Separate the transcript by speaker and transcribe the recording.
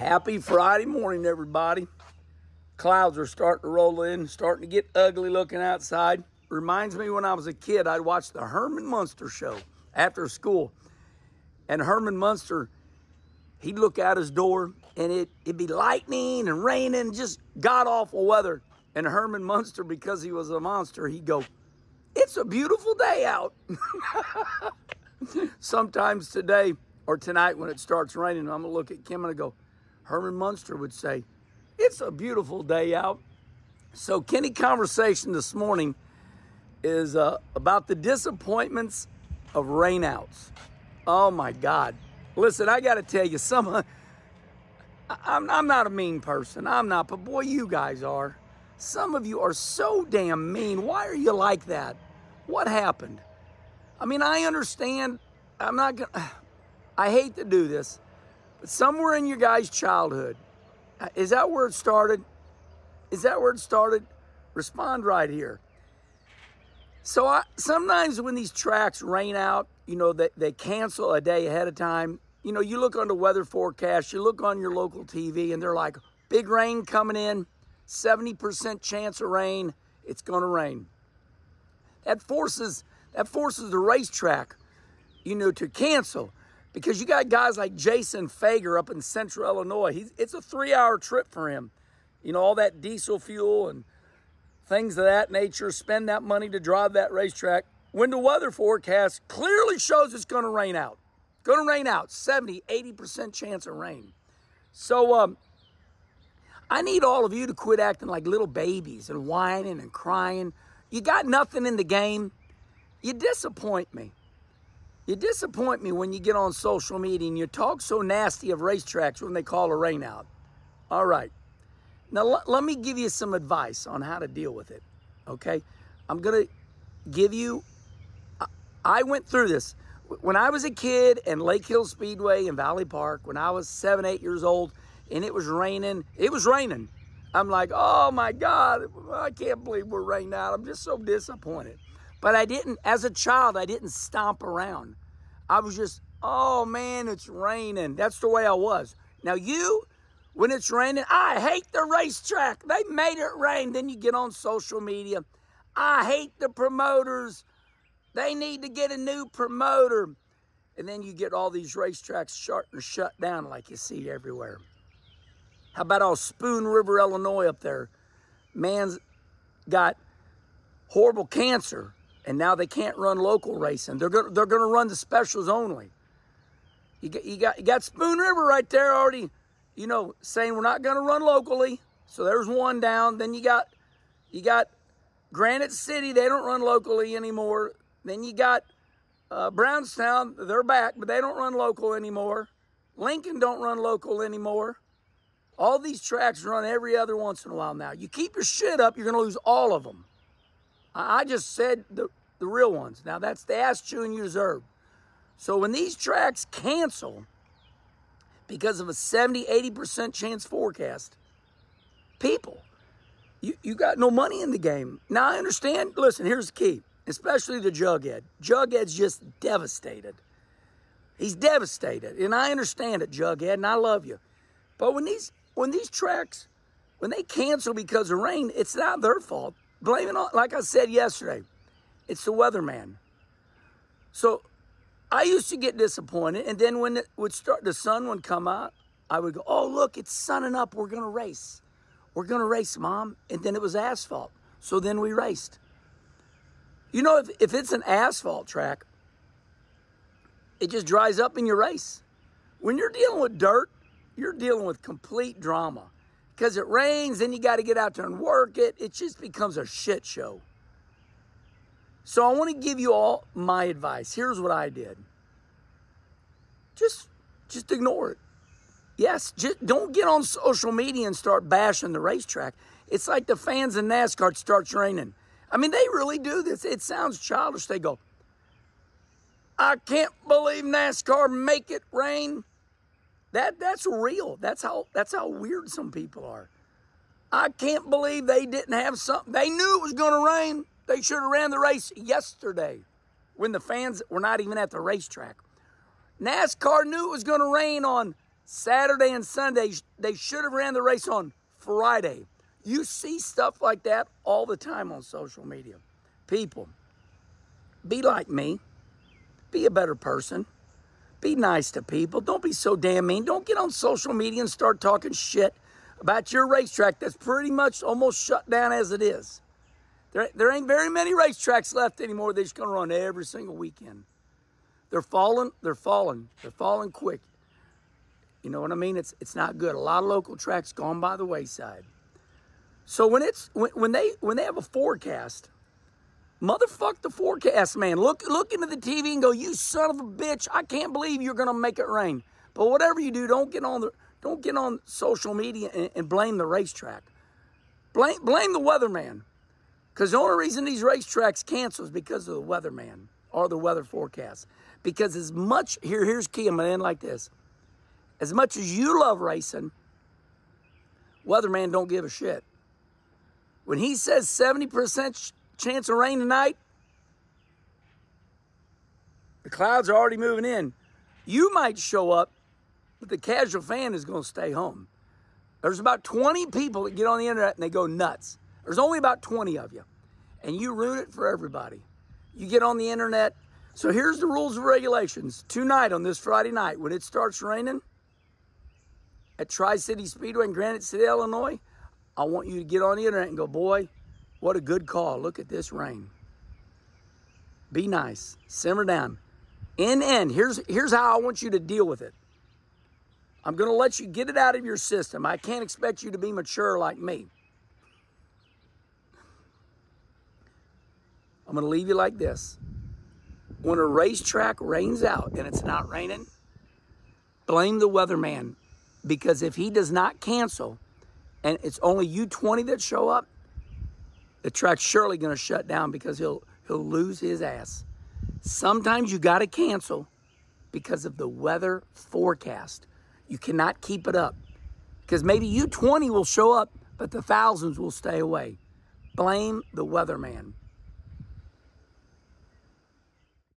Speaker 1: Happy Friday morning, everybody. Clouds are starting to roll in, starting to get ugly looking outside. Reminds me when I was a kid, I'd watch the Herman Munster show after school. And Herman Munster, he'd look out his door and it'd be lightning and raining, just god-awful weather. And Herman Munster, because he was a monster, he'd go, "It's a beautiful day out." Sometimes today or tonight when it starts raining, I'm going to look at Kim and I go, Herman Munster would say, "It's a beautiful day out." So Kenny conversation this morning is about the disappointments of rainouts. Oh my God. Listen, I got to tell you, I'm not a mean person. I'm not, but boy, you guys are. Some of you are so damn mean. Why are you like that? What happened? I mean, I understand. I hate to do this. But somewhere in your guys' childhood, is that where it started? Is that where it started? Respond right here. So sometimes when these tracks rain out, they cancel a day ahead of time. You look on the weather forecast, you look on your local TV, and they're like, big rain coming in, 70% chance of rain, it's going to rain. That forces the racetrack, to cancel. Because you got guys like Jason Fager up in central Illinois. It's a 3-hour trip for him. All that diesel fuel and things of that nature. Spend that money to drive that racetrack. When the weather forecast clearly shows it's going to rain out. Going to rain out. 70, 80% chance of rain. So I need all of you to quit acting like little babies and whining and crying. You got nothing in the game. You disappoint me. You disappoint me when you get on social media and you talk so nasty of racetracks when they call a rain out. All right. Now, let me give you some advice on how to deal with it, okay? I'm going to give you, I went through this. When I was a kid in Lake Hill Speedway in Valley Park, when I was 7, 8 years old, and it was raining. I'm like, oh my God, I can't believe we're raining out. I'm just so disappointed. But as a child, I didn't stomp around. I was just, oh man, it's raining. That's the way I was. Now when it's raining, I hate the racetrack. They made it rain. Then you get on social media. I hate the promoters. They need to get a new promoter. And then you get all these racetracks starting to shut down like you see everywhere. How about Spoon River, Illinois up there? Man's got horrible cancer. And now they can't run local racing. They're going to run the specials only. You got Spoon River right there already, saying we're not going to run locally. So there's one down. Then you got Granite City. They don't run locally anymore. Then you got Brownstown. They're back, but they don't run local anymore. Lincoln don't run local anymore. All these tracks run every other once in a while now. You keep your shit up, you're going to lose all of them. I just said the real ones. Now, that's the ass chewing you deserve. So when these tracks cancel because of a 70, 80% chance forecast, people, you got no money in the game. Now, I understand. Listen, here's the key, especially the Jughead. Jughead's just devastated. He's devastated. And I understand it, Jughead, and I love you. But when these tracks, when they cancel because of rain, it's not their fault. Blame it on, like I said yesterday, it's the weatherman. So I used to get disappointed, and then when it would start, the sun would come out, I would go, oh, look, it's sunning up. We're going to race. We're going to race, Mom. And then it was asphalt. So then we raced. If it's an asphalt track, it just dries up in your race. When you're dealing with dirt, you're dealing with complete drama. Because it rains, then you got to get out there and work it. It just becomes a shit show. So I want to give you all my advice. Here's what I did. Just ignore it. Yes, just don't get on social media and start bashing the racetrack. It's like the fans in NASCAR, it starts raining. I mean, they really do this. It sounds childish. They go, I can't believe NASCAR make it rain. That's real. That's how weird some people are. I can't believe they didn't have something. They knew it was going to rain. They should have ran the race yesterday when the fans were not even at the racetrack. NASCAR knew it was going to rain on Saturday and Sunday, they should have ran the race on Friday. You see stuff like that all the time on social media. People, be like me. Be a better person. Be nice to people. Don't be so damn mean. Don't get on social media and start talking shit about your racetrack that's pretty much almost shut down as it is. There ain't very many racetracks left anymore. They're just going to run every single weekend. They're falling quick. You know what I mean? It's not good. A lot of local tracks gone by the wayside. So when they have a forecast, motherfuck the forecast, man. Look into the TV and go, you son of a bitch, I can't believe you're gonna make it rain. But whatever you do, don't get on social media and blame the racetrack. Blame the weatherman. Because the only reason these racetracks cancel is because of the weatherman or the weather forecast. Because here's key, I'm gonna end like this. As much as you love racing, weatherman don't give a shit. When he says 70% chance of rain tonight, the clouds are already moving in. You might show up, but the casual fan is going to stay home. There's about 20 people that get on the internet and they go nuts. There's only about 20 of you, and you ruin it for everybody. You get on the internet. So here's the rules and regulations. Tonight, on this Friday night, when it starts raining at Tri-City Speedway in Granite City, Illinois, I want you to get on the internet and go, boy, what a good call. Look at this rain. Be nice. Simmer down. Here's how I want you to deal with it. I'm going to let you get it out of your system. I can't expect you to be mature like me. I'm going to leave you like this. When a racetrack rains out and it's not raining, blame the weatherman. Because if he does not cancel and it's only you 20 that show up, the track's surely going to shut down because he'll lose his ass. Sometimes you got to cancel because of the weather forecast. You cannot keep it up. Because maybe you 20 will show up, but the thousands will stay away. Blame the weatherman.